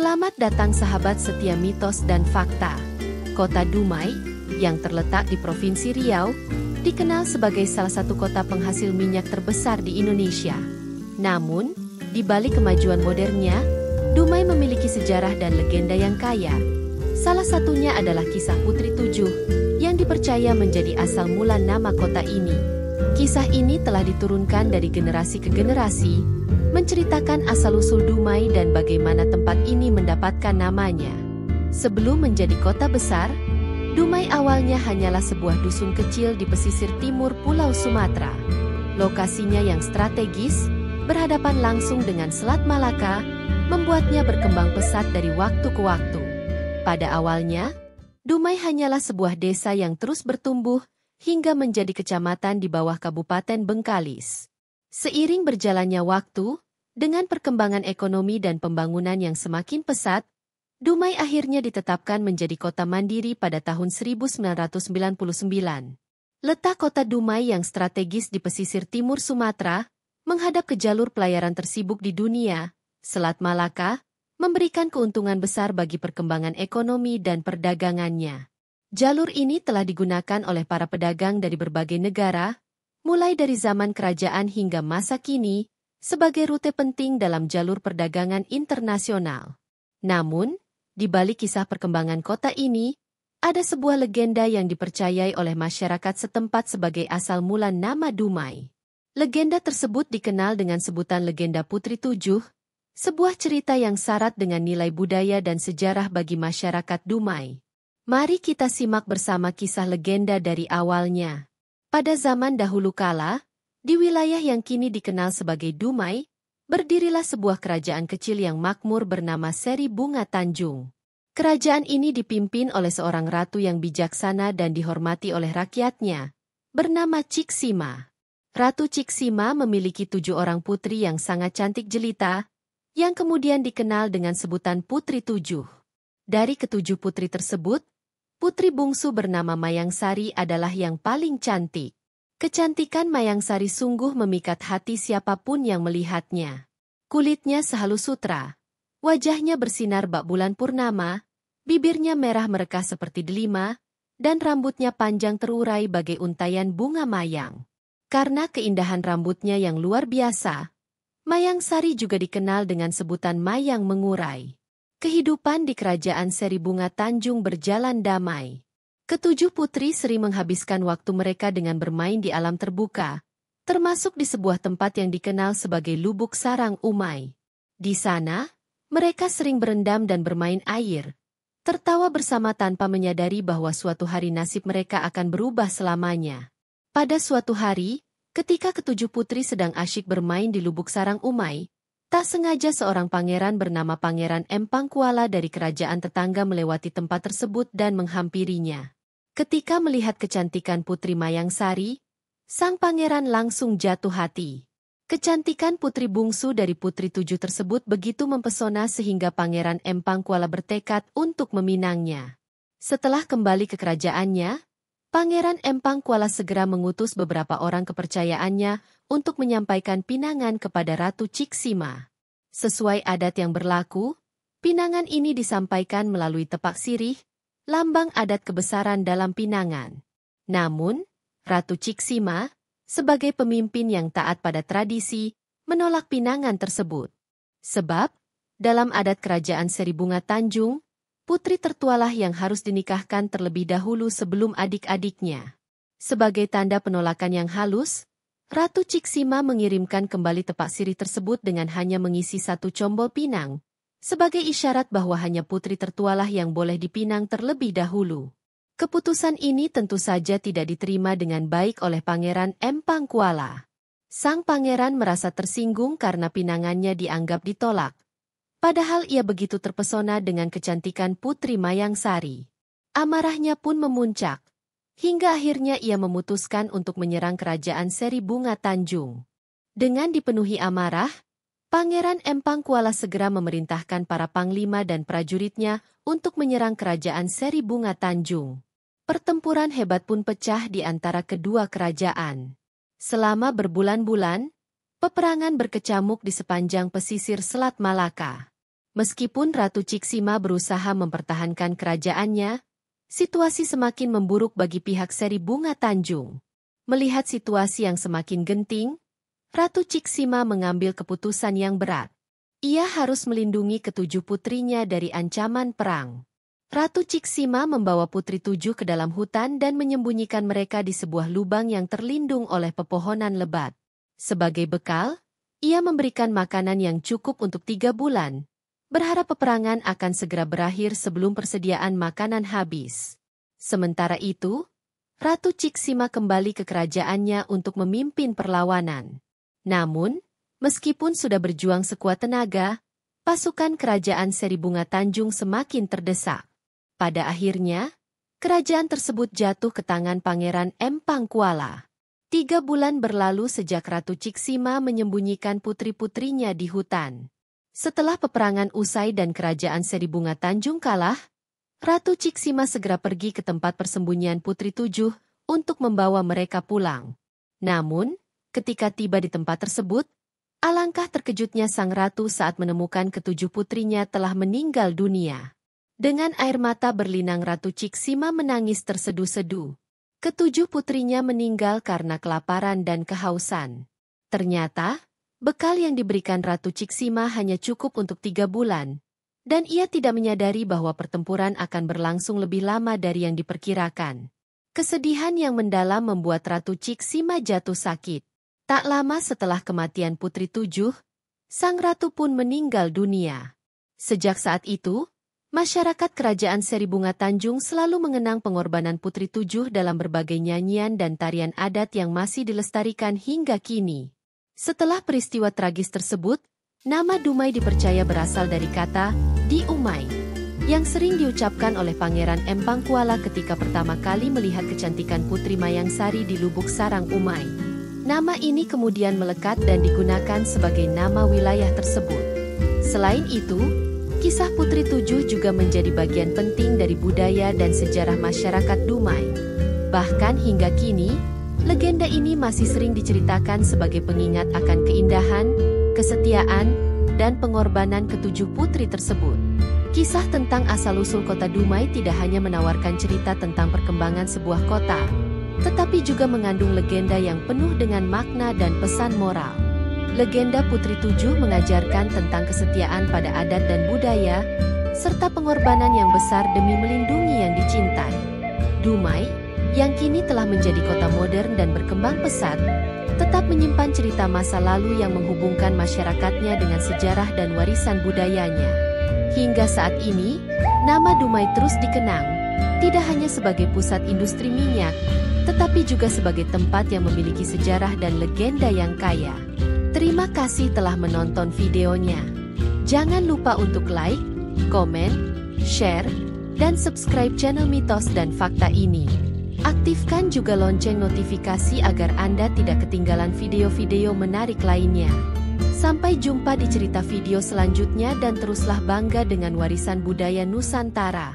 Selamat datang sahabat setia mitos dan fakta. Kota Dumai, yang terletak di Provinsi Riau, dikenal sebagai salah satu kota penghasil minyak terbesar di Indonesia. Namun, di balik kemajuan modernnya, Dumai memiliki sejarah dan legenda yang kaya. Salah satunya adalah kisah Putri Tujuh, yang dipercaya menjadi asal mula nama kota ini. Kisah ini telah diturunkan dari generasi ke generasi, menceritakan asal-usul Dumai dan bagaimana tempat ini mendapatkan namanya. Sebelum menjadi kota besar, Dumai awalnya hanyalah sebuah dusun kecil di pesisir timur Pulau Sumatera. Lokasinya yang strategis, berhadapan langsung dengan Selat Malaka, membuatnya berkembang pesat dari waktu ke waktu. Pada awalnya, Dumai hanyalah sebuah desa yang terus bertumbuh hingga menjadi kecamatan di bawah Kabupaten Bengkalis. Seiring berjalannya waktu, dengan perkembangan ekonomi dan pembangunan yang semakin pesat, Dumai akhirnya ditetapkan menjadi kota mandiri pada tahun 1999. Letak kota Dumai yang strategis di pesisir timur Sumatera, menghadap ke jalur pelayaran tersibuk di dunia, Selat Malaka, memberikan keuntungan besar bagi perkembangan ekonomi dan perdagangannya. Jalur ini telah digunakan oleh para pedagang dari berbagai negara, mulai dari zaman kerajaan hingga masa kini, sebagai rute penting dalam jalur perdagangan internasional. Namun, di balik kisah perkembangan kota ini, ada sebuah legenda yang dipercayai oleh masyarakat setempat sebagai asal mula nama Dumai. Legenda tersebut dikenal dengan sebutan legenda Putri Tujuh, sebuah cerita yang syarat dengan nilai budaya dan sejarah bagi masyarakat Dumai. Mari kita simak bersama kisah legenda dari awalnya. Pada zaman dahulu kala, di wilayah yang kini dikenal sebagai Dumai, berdirilah sebuah kerajaan kecil yang makmur bernama Seri Bunga Tanjung. Kerajaan ini dipimpin oleh seorang ratu yang bijaksana dan dihormati oleh rakyatnya, bernama Ciksima. Ratu Ciksima memiliki 7 orang putri yang sangat cantik jelita, yang kemudian dikenal dengan sebutan Putri Tujuh. Dari ketujuh putri tersebut, putri bungsu bernama Mayangsari adalah yang paling cantik. Kecantikan Mayangsari sungguh memikat hati siapapun yang melihatnya. Kulitnya sehalus sutra, wajahnya bersinar bak bulan purnama, bibirnya merah merekah seperti delima, dan rambutnya panjang terurai bagai untaian bunga mayang. Karena keindahan rambutnya yang luar biasa, Mayangsari juga dikenal dengan sebutan Mayang Mengurai. Kehidupan di kerajaan Seri Bunga Tanjung berjalan damai. Ketujuh putri sering menghabiskan waktu mereka dengan bermain di alam terbuka, termasuk di sebuah tempat yang dikenal sebagai Lubuk Sarang Umai. Di sana, mereka sering berendam dan bermain air, tertawa bersama tanpa menyadari bahwa suatu hari nasib mereka akan berubah selamanya. Pada suatu hari, ketika ketujuh putri sedang asyik bermain di Lubuk Sarang Umai, tak sengaja seorang pangeran bernama Pangeran Empang Kuala dari kerajaan tetangga melewati tempat tersebut dan menghampirinya. Ketika melihat kecantikan Putri Mayangsari, sang pangeran langsung jatuh hati. Kecantikan putri bungsu dari Putri Tujuh tersebut begitu mempesona sehingga Pangeran Empang Kuala bertekad untuk meminangnya. Setelah kembali ke kerajaannya, Pangeran Empang Kuala segera mengutus beberapa orang kepercayaannya untuk menyampaikan pinangan kepada Ratu Ciksima. Sesuai adat yang berlaku, pinangan ini disampaikan melalui tepak sirih, lambang adat kebesaran dalam pinangan. Namun, Ratu Ciksima, sebagai pemimpin yang taat pada tradisi, menolak pinangan tersebut. Sebab, dalam adat kerajaan Seri Bunga Tanjung, putri tertualah yang harus dinikahkan terlebih dahulu sebelum adik-adiknya. Sebagai tanda penolakan yang halus, Ratu Ciksima mengirimkan kembali tepak sirih tersebut dengan hanya mengisi 1 combol pinang, sebagai isyarat bahwa hanya putri tertualah yang boleh dipinang terlebih dahulu. Keputusan ini tentu saja tidak diterima dengan baik oleh Pangeran Empang Kuala. Sang pangeran merasa tersinggung karena pinangannya dianggap ditolak. Padahal ia begitu terpesona dengan kecantikan Putri Mayangsari. Amarahnya pun memuncak, hingga akhirnya ia memutuskan untuk menyerang kerajaan Seri Bunga Tanjung. Dengan dipenuhi amarah, Pangeran Empang Kuala segera memerintahkan para panglima dan prajuritnya untuk menyerang kerajaan Seri Bunga Tanjung. Pertempuran hebat pun pecah di antara kedua kerajaan. Selama berbulan-bulan, peperangan berkecamuk di sepanjang pesisir Selat Malaka. Meskipun Ratu Ciksima berusaha mempertahankan kerajaannya, situasi semakin memburuk bagi pihak Seri Bunga Tanjung. Melihat situasi yang semakin genting, Ratu Ciksima mengambil keputusan yang berat. Ia harus melindungi ketujuh putrinya dari ancaman perang. Ratu Ciksima membawa putri tujuh ke dalam hutan dan menyembunyikan mereka di sebuah lubang yang terlindung oleh pepohonan lebat. Sebagai bekal, ia memberikan makanan yang cukup untuk 3 bulan, berharap peperangan akan segera berakhir sebelum persediaan makanan habis. Sementara itu, Ratu Ciksima kembali ke kerajaannya untuk memimpin perlawanan. Namun, meskipun sudah berjuang sekuat tenaga, pasukan kerajaan Seri Bunga Tanjung semakin terdesak. Pada akhirnya, kerajaan tersebut jatuh ke tangan Pangeran Empang Kuala. 3 bulan berlalu sejak Ratu Ciksima menyembunyikan putri-putrinya di hutan. Setelah peperangan usai dan kerajaan Seri Bunga Tanjung kalah, Ratu Ciksima segera pergi ke tempat persembunyian putri tujuh untuk membawa mereka pulang. Namun, ketika tiba di tempat tersebut, alangkah terkejutnya sang ratu saat menemukan ketujuh putrinya telah meninggal dunia. Dengan air mata berlinang Ratu Ciksima menangis terseduh-seduh. Ketujuh putrinya meninggal karena kelaparan dan kehausan. Ternyata, bekal yang diberikan Ratu Ciksima hanya cukup untuk 3 bulan, dan ia tidak menyadari bahwa pertempuran akan berlangsung lebih lama dari yang diperkirakan. Kesedihan yang mendalam membuat Ratu Ciksima jatuh sakit. Tak lama setelah kematian putri tujuh, sang ratu pun meninggal dunia. Sejak saat itu, masyarakat kerajaan Seri Bunga Tanjung selalu mengenang pengorbanan putri tujuh dalam berbagai nyanyian dan tarian adat yang masih dilestarikan hingga kini. Setelah peristiwa tragis tersebut, nama Dumai dipercaya berasal dari kata Di Umai, yang sering diucapkan oleh Pangeran Empang Kuala ketika pertama kali melihat kecantikan Putri Mayangsari di Lubuk Sarang Umai. Nama ini kemudian melekat dan digunakan sebagai nama wilayah tersebut. Selain itu, kisah Putri Tujuh juga menjadi bagian penting dari budaya dan sejarah masyarakat Dumai. Bahkan hingga kini, legenda ini masih sering diceritakan sebagai pengingat akan keindahan, kesetiaan, dan pengorbanan ketujuh putri tersebut. Kisah tentang asal-usul kota Dumai tidak hanya menawarkan cerita tentang perkembangan sebuah kota, tetapi juga mengandung legenda yang penuh dengan makna dan pesan moral. Legenda Putri Tujuh mengajarkan tentang kesetiaan pada adat dan budaya, serta pengorbanan yang besar demi melindungi yang dicintai. Dumai, yang kini telah menjadi kota modern dan berkembang pesat, tetap menyimpan cerita masa lalu yang menghubungkan masyarakatnya dengan sejarah dan warisan budayanya. Hingga saat ini, nama Dumai terus dikenang, tidak hanya sebagai pusat industri minyak, tetapi juga sebagai tempat yang memiliki sejarah dan legenda yang kaya. Terima kasih telah menonton videonya. Jangan lupa untuk like, komen, share, dan subscribe channel Mitos dan Fakta ini. Aktifkan juga lonceng notifikasi agar Anda tidak ketinggalan video-video menarik lainnya. Sampai jumpa di cerita video selanjutnya dan teruslah bangga dengan warisan budaya Nusantara.